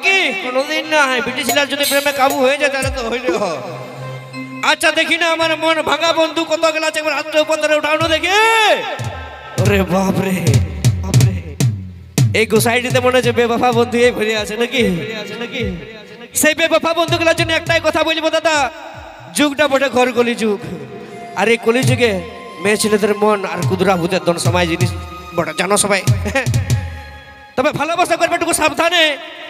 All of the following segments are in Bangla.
কি কোনোদিন না হয় ব্রিটিশ ছেলের যদি প্রেমে কাবু হয়ে যায় তাহলে তো হইলে হয়। আচ্ছা দেখি না আমার মন ভাঙা বন্ধু কত গেল আছে একবার হাতটা উপর ধরে উঠানো দেখি। ওরে বাপরে বাপরে, এই গোসাইটিতে মনে হচ্ছে বেবফা বন্ধু এই ভরে আছে নাকি? সেই বেবফা বন্ধুগুলোর জন্য একটাই কথা বলবো দাদা, যুগটা বটে ঘর কলি যুগ, আর এই কলি যুগে মেয়ে ছেলেদের মন আর কুদরা ভূতের দন সময় জিনিস বটে জানো সবাই। তবে ভালোবাসা করবে একটু সাবধানে,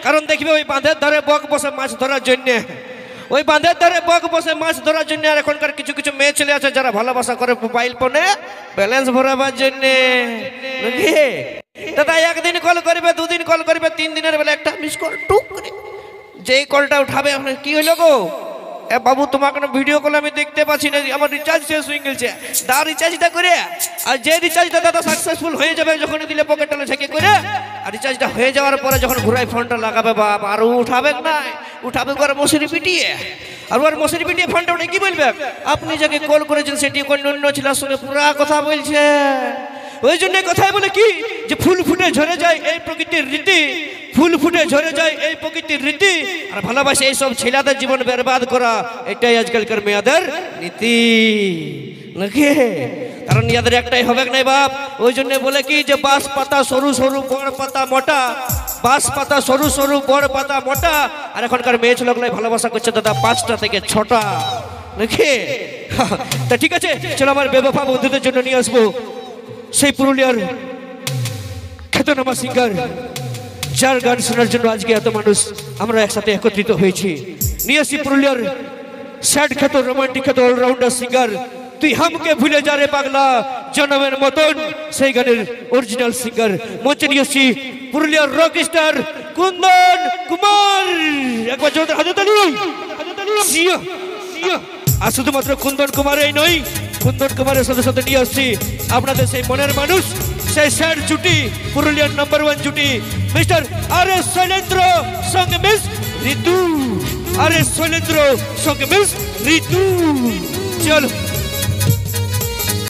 কারণ দেখবে ওই বাঁধের ধারে বক বসে মাছ ধরার জন্য, ওই বাঁধের ধারে বক বসে মাছ ধরার জন্য। আর এখনকার কিছু কিছু মেয়ে ছেলে আছে যারা ভালোবাসা করে মোবাইল ফোনে ব্যালেন্স ভরাবার জন্য। দাদা একদিন কল করবে, দুদিন কল করবে, 3 দিনের বেলা একটা মিস কল টুক করে, যেই কলটা উঠাবে আপনার কি হইল গো এ বাবু তোমাকে ভিডিও কল আমি দেখতে পাচ্ছি না, আমার রিচার্জ শেষ হয়ে গেছে, দা রিচার্জটা করে। আর যে রিচার্জটা দাদা সাকসেসফুল হয়ে যাবে যখন দিলে পকেটটা ছেঁকে করে, আর রিচার্জটা হয়ে যাওয়ার পরে যখন ঘুরাই ফোনটা লাগাবে বাপ আর উঠাবে না, উঠাবে করে মশারি পিটিয়ে, আর ওর মশারি পিটিয়ে ফোনটা উঠে কি বলবে আপনি যাকে কল করেছেন সেটি অন্য ছেলের সঙ্গে পুরা কথা বলছে। ওই জন্য কথাই বলে কি যে ফুল ফুটে ঝরে যায় এই প্রকৃতির রীতি, ফুল ফুটে ঝরে যায় এই প্রকৃতির রীতি, আর ভালোবাসে এইসব ছেলেদের জীবন বরবাদ করা, এটাই আজকালকার মেয়েদের নীতি নাকি? কারণ ইয়াদের একটাই হবে নাই বাপ। ওই জন্য বলে কি যে বাঁশ পাতা সরু সরু বড় পাতা মোটা, বাঁশ পাতা সরু সরু বড় পাতা মোটা। আর এখনকার মেয়ে ছেলেগুলাই ভালোবাসা করছে দাদা 5টা থেকে 6টা নাকি? তা ঠিক আছে চলো আমার বেবফা বন্ধুদের জন্য নিয়ে আসবো সেই পুরুলিয়ার খ্যাতনামা সিঙ্গার, যার গান শোনার জন্য আজকে এত মানুষ আমরা একসাথে একত্রিত হয়েছি। নিয়ে আসি পুরুলিয়ার স্যাড খ্যাত রোমান্টিক খ্যাত অলরাউন্ডার সিঙ্গার তুই হামকে ভুলে যা রে পাগলা জনমের মতন, সেই গানের অরিজিনাল সিঙ্গার মঞ্চে নিয়ে আসছি পুরুলিয়ার রক স্টার কুন্দন কুমার। একবার জোরে হাতে তালি। আর শুধুমাত্র কুন্দন কুমার এই নয়, কুন্দন কুমারের সাথে সাথে নিয়ে আসছি আপনাদের সেই মনের মানুষ, সেই স্যার জুটি, পুরুলিয়ার নাম্বার 1 জুটি মিস্টার আর এস শৈলেন্দ্র সঙ্গে মিস ঋতু। আর এস শৈলেন্দ্র সঙ্গে মিস ঋতু। চলো